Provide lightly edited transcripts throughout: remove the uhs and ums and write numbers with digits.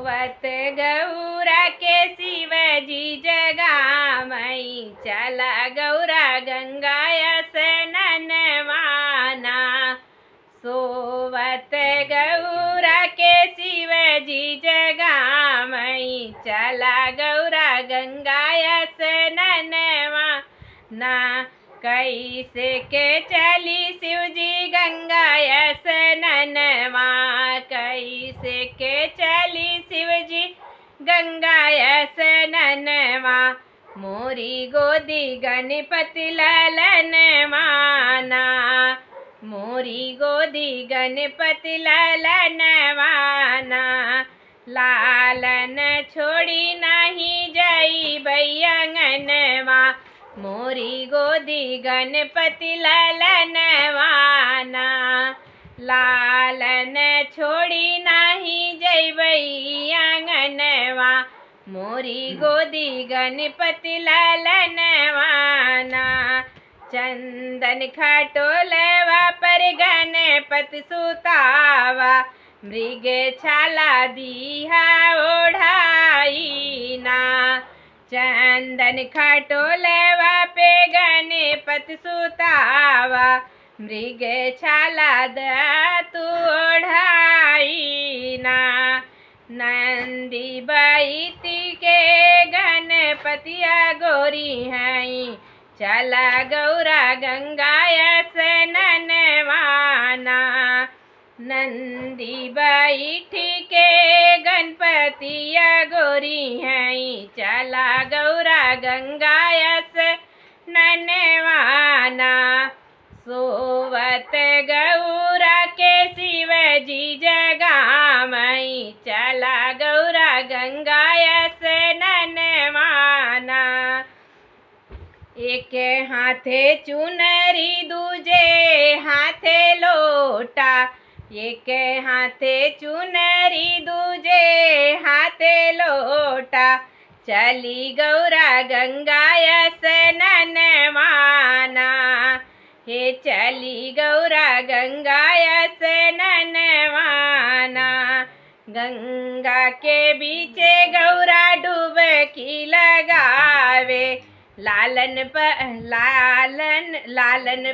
सोवत गौरा के शिवजी जगामई, चला गौरा गंगा स्नानवाना। सोवत गौरा के शिवजी जगामई, चला गौरा गंगा स्नानवाना। कैसे के चली शिवजी गंगा स्नानवा, कैसे के चली शिवजी गंगा स्नानवा। मोरी गोदी गणपति ललनवाना, मोरी गोदी गणपति ललनवाना। लालन छोड़ी नहीं जाई बैयंगनवा, मोरी गोदी गणपति ललनवाना। लालन छोड़ी नहीं जैबई आंगनवा, मोरी गोदी गणपति ललनवाना। चंदन खटोलवा पर गणपति सुतावा, मृग छाला दीहा ओढ़ाईना। चंदन खटोलवा पे गणपति सुतावा, मृग छाला दतु ओढ़ाईना। नंदी बैती के गणपतिया गोरी हैं, चला गौरा गंगा स्नानवाना। नंदी बैठी के गणपतिया गोरी हैं, चला गौरा गंगा स्नानवाना। सोवत गौरा के शिवजी जगामई, चला गौरा गंगा स्नानवाना। एक हाथे चुनरी दूजे हाथे लोटा, एक हाथे चुनरी दूजे हाथे लोटा। चली गौरा गंगा स्नानवाना, हे चली गौरा गंगा स्नानवाना। गंगा के बीचे गौरा डुबकी लगावे, लालन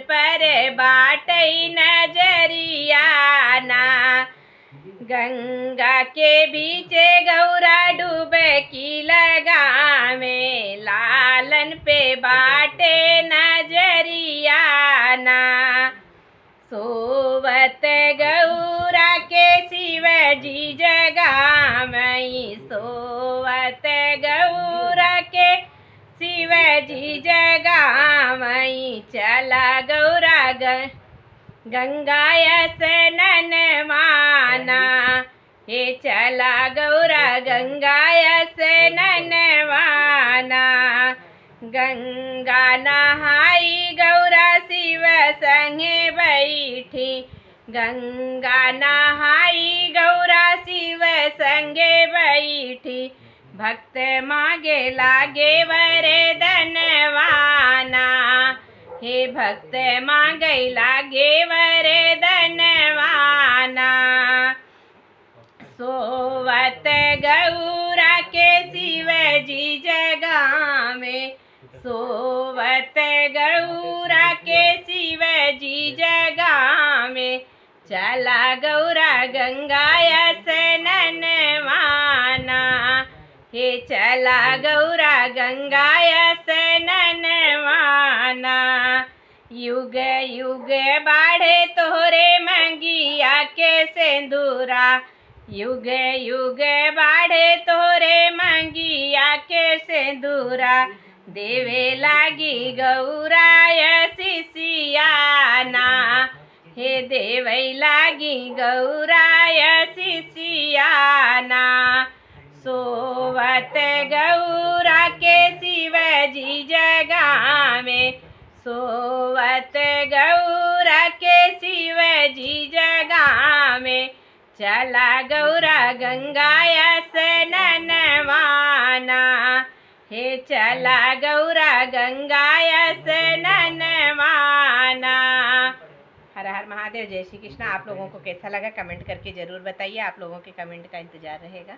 पर बाटई नजरियाना। गंगा के बीचे गौरा डुबकी लगावे, लालन पे बाटे नजरियाना। सोवत गौरा के शिवजी जगामई, सोवत गौरा के शिवजी जगामई, चला गौरा गंगा स्नानवाना। हे चला गौरा गंगा स्नानवाना। गंगा नहाई गौरा शिव संगे बैठी, गंगा नहाई गौरा शिव संगे बैठी। भक्त मागे लागे वरदनवाना, हे भक्त मागे लागे वरदनवाना। सोवत गौरा के शिवजी जगावे, सोवत गौरा के शिवजी जगावे, चला गौरा गंगा स्नानवाना। हे चला गौरा गंगा स्नानवाना। युग युग बाढ़े तोहरे मंगिया के सिंदूरा, युग युग बाढ़े तोहरे मंगिया के सिंदूरा। देवे लागी गौराय शिशियाना, हे देवै लागी गौराय शिशियाना। सोवत गौरा के शिवजी जगावे, सोवत गौरा के शिवजी जगावे, चला गौरा गंगा स्नानवाना। हे चला गौरा गंगा स्नानवाना। हर हर महादेव, जय श्री कृष्ण। आप लोगों को कैसा लगा कमेंट करके ज़रूर बताइए, आप लोगों के कमेंट का इंतज़ार रहेगा।